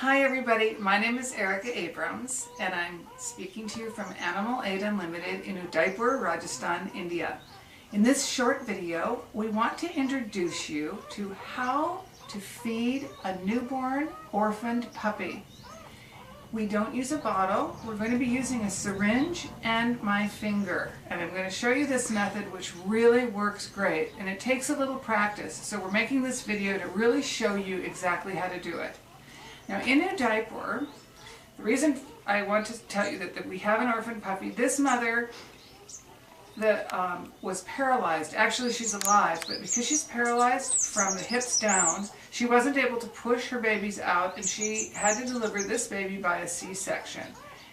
Hi everybody, my name is Erica Abrams and I'm speaking to you from Animal Aid Unlimited in Udaipur, Rajasthan, India. In this short video, we want to introduce you to how to feed a newborn orphaned puppy. We don't use a bottle, we're going to be using a syringe and my finger. And I'm going to show you this method which really works great, and it takes a little practice. So we're making this video to really show you exactly how to do it. Now in Udaipur, the reason I want to tell you that we have an orphan puppy, this mother that was paralyzed, actually she's alive, but because she's paralyzed from the hips down, she wasn't able to push her babies out and she had to deliver this baby by a C-section.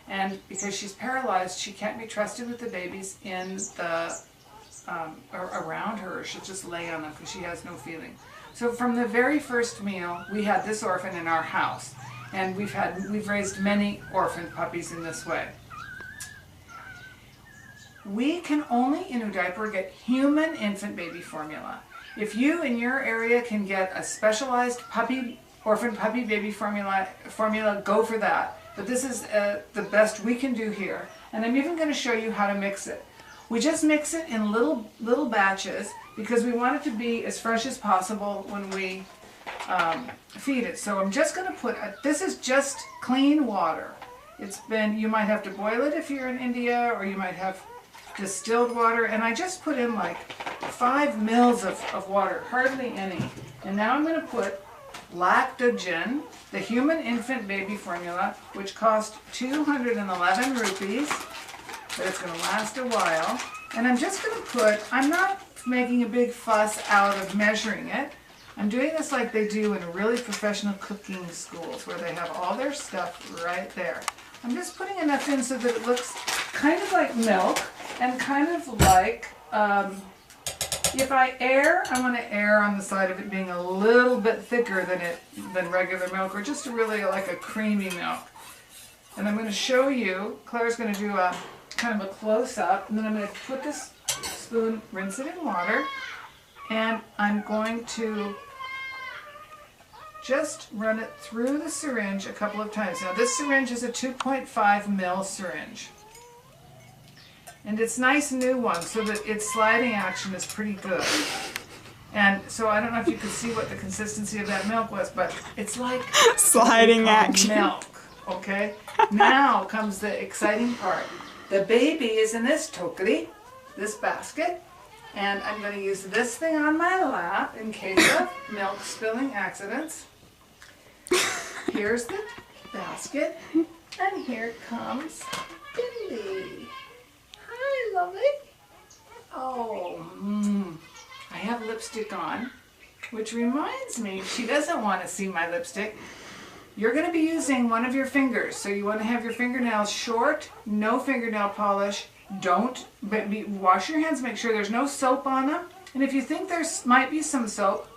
And because she's paralyzed, she can't be trusted with the babies in the, or around her. She'll just lay on them because she has no feeling. So from the very first meal, we had this orphan in our house, and we've raised many orphan puppies in this way. We can only in Udaipur get human infant baby formula. If you in your area can get a specialized orphan puppy baby formula, go for that. But this is the best we can do here. And I'm even going to show you how to mix it. We just mix it in little batches because we want it to be as fresh as possible when we feed it. So I'm just going to put, this is just clean water. You might have to boil it if you're in India, or you might have distilled water, and I just put in like 5 mils of water, hardly any. And now I'm going to put Lactogen, the human infant baby formula, which cost 211 rupees, but it's going to last a while. And I'm just going to put, I'm not making a big fuss out of measuring it. I'm doing this like they do in really professional cooking schools where they have all their stuff right there. I'm just putting enough in so that it looks kind of like milk, and kind of like, if I want to err on the side of it being a little bit thicker than regular milk, or just really like a creamy milk. And I'm going to show you, Claire's going to do a kind of a close-up, and then I'm going to put this spoon, rinse it in water, and I'm going to just run it through the syringe a couple of times. Now this syringe is a 2.5 mil syringe. And it's nice new one, so that its sliding action is pretty good. And so I don't know if you could see what the consistency of that milk was, but it's like sliding action milk. Okay? Now comes the exciting part. The baby is in this tokri, this basket, and I'm going to use this thing on my lap in case of milk spilling accidents. Here's the basket, and here comes Billy. Hi, lovely. Oh, I have lipstick on, which reminds me, she doesn't want to see my lipstick. You're going to be using one of your fingers, so you want to have your fingernails short, no fingernail polish. Don't wash your hands, make sure there's no soap on them. And if you think there might be some soap,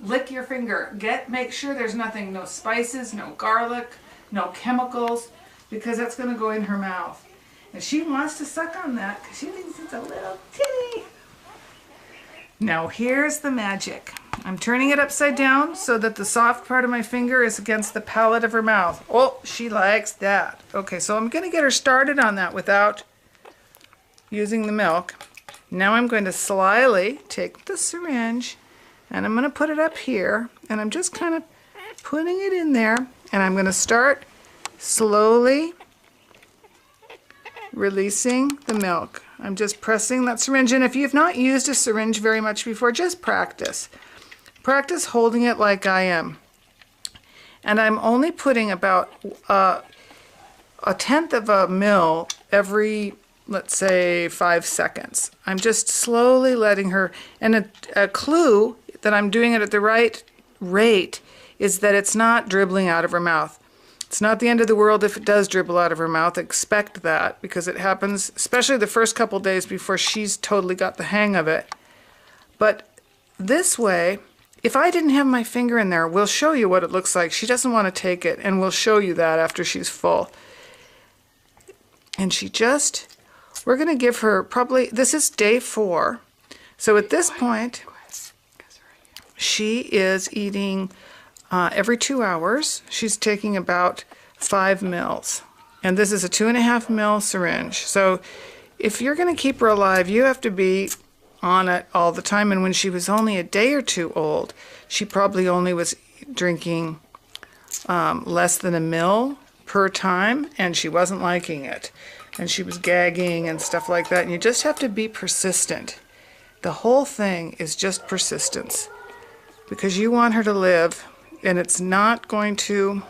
lick your finger. Make sure there's nothing, no spices, no garlic, no chemicals, because that's going to go in her mouth. And she wants to suck on that because she thinks it's a little titty. Now here's the magic. I'm turning it upside down so that the soft part of my finger is against the palate of her mouth. Oh, she likes that. Okay, so I'm going to get her started on that without using the milk. Now I'm going to slyly take the syringe and I'm going to put it up here, and I'm just kind of putting it in there, and I'm going to start slowly releasing the milk. I'm just pressing that syringe, and if you've not used a syringe very much before, just practice. Practice holding it like I am. And I'm only putting about a 1/10 of a mil every, let's say, 5 seconds. I'm just slowly letting her, and a clue that I'm doing it at the right rate is that it's not dribbling out of her mouth. It's not the end of the world if it does dribble out of her mouth. Expect that, because it happens, especially the first couple days before she's totally got the hang of it. But this way, if I didn't have my finger in there, we'll show you what it looks like. She doesn't want to take it, and we'll show you that after she's full. And we're going to give her probably, this is day 4. So at this point, she is eating every 2 hours. She's taking about 5 mils. And this is a 2.5 mil syringe. So if you're going to keep her alive, you have to be on it all the time. And when she was only a day or two old, she probably only was drinking less than a mil per time, and she wasn't liking it. And she was gagging and stuff like that. And you just have to be persistent. The whole thing is just persistence, because you want her to live, and it's not going to...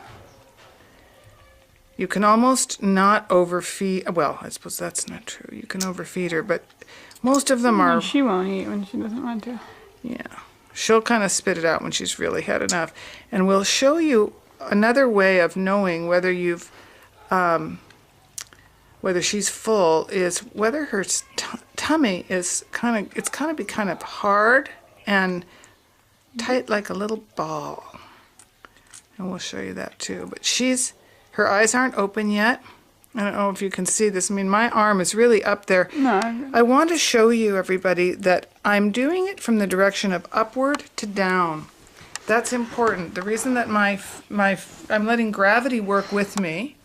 You can almost not overfeed. Well, I suppose that's not true. You can overfeed her, but most of them are... She won't eat when she doesn't want to. Yeah. She'll kind of spit it out when she's really had enough. And we'll show you another way of knowing whether you've... whether she's full is whether her tummy is it's kind of hard and tight like a little ball. And we'll show you that too. But her eyes aren't open yet. I don't know if you can see this. I mean, my arm is really up there. No. I want to show you, everybody, that I'm doing it from the direction of upward to down. That's important. The reason that I'm letting gravity work with me,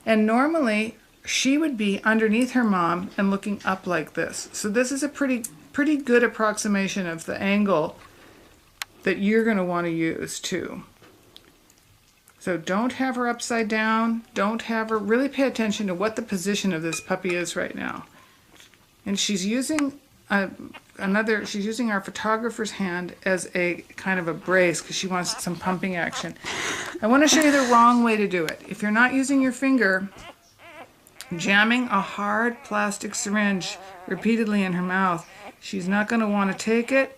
and normally she would be underneath her mom and looking up like this. So this is a pretty good approximation of the angle that you're going to want to use too. So don't have her upside down. Don't have her... Really pay attention to what the position of this puppy is right now. And she's using she's using our photographer's hand as a kind of a brace because she wants some pumping action. I want to show you the wrong way to do it. If you're not using your finger, jamming a hard plastic syringe repeatedly in her mouth, she's not going to want to take it.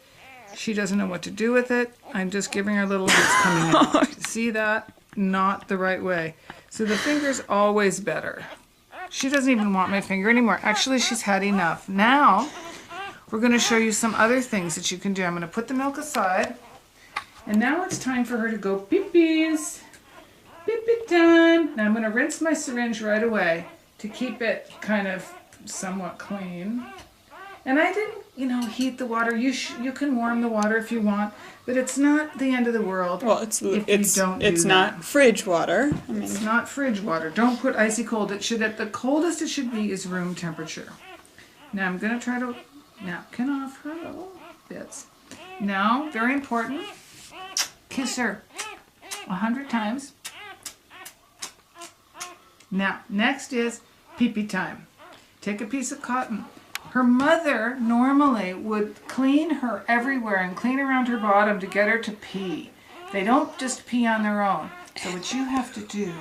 She doesn't know what to do with it. I'm just giving her little bits coming out. See that? Not the right way. So the finger's always better. She doesn't even want my finger anymore. Actually, she's had enough. Now, we're going to show you some other things that you can do. I'm going to put the milk aside. And now it's time for her to go pee-pees. Pee-pee time. Now I'm going to rinse my syringe right away to keep it kind of somewhat clean. And I didn't, heat the water. You can warm the water if you want, but it's not the end of the world. Well, it's not fridge water. It's not fridge water. Don't put icy cold. The coldest it should be is room temperature. Now I'm going to try to napkin off her little bits. Now, very important, kiss her 100 times. Now, next is pee-pee time. Take a piece of cotton. Her mother normally would clean her everywhere and clean around her bottom to get her to pee. They don't just pee on their own. So what you have to do,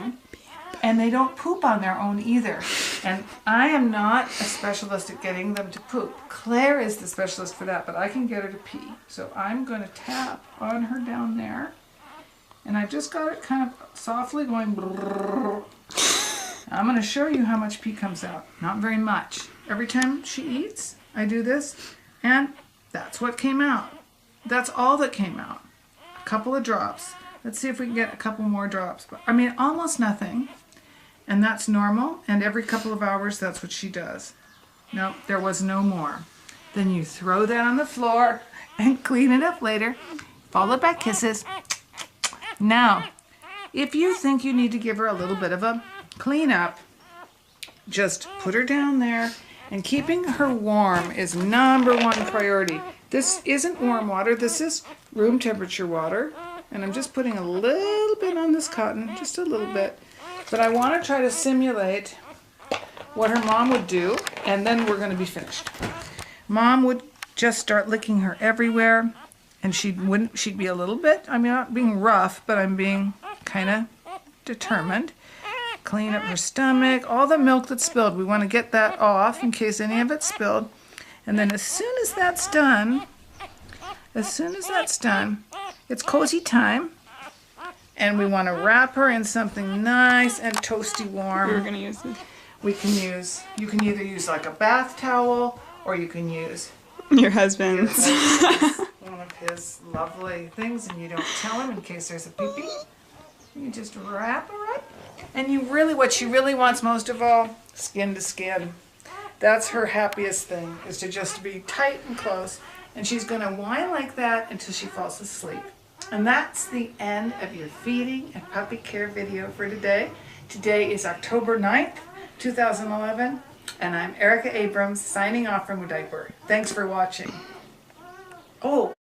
and they don't poop on their own either. And I am not a specialist at getting them to poop. Claire is the specialist for that, but I can get her to pee. So I'm going to tap on her down there. And I've just got it kind of softly going. I'm going to show you how much pee comes out. Not very much. Every time she eats, I do this, and that's what came out. That's all that came out. A couple of drops. Let's see if we can get a couple more drops. I mean, almost nothing. And that's normal, and every couple of hours, that's what she does. Nope, there was no more. Then you throw that on the floor and clean it up later, followed by kisses. Now, if you think you need to give her a little bit of a cleanup, just put her down there, and keeping her warm is #1 priority. This isn't warm water, this is room temperature water, and I'm just putting a little bit on this cotton, just a little bit, but I want to try to simulate what her mom would do, and then we're going to be finished. Mom would just start licking her everywhere, and she'd be a little bit, I'm not being rough, but I'm being kind of determined. Clean up her stomach, all the milk that's spilled. We want to get that off in case any of it's spilled. And then as soon as that's done, it's cozy time. And we want to wrap her in something nice and toasty warm. We're going to use this. You can either use like a bath towel, or you can use your husband's. One of his lovely things, and you don't tell him in case there's a pee-pee. You just wrap her up. And what she really wants most of all, skin to skin. That's her happiest thing, is to just be tight and close. And she's going to whine like that until she falls asleep. And that's the end of your feeding and puppy care video for today. Today is October 9th, 2011, and I'm Erica Abrams signing off from Diaper. Thanks for watching. Oh.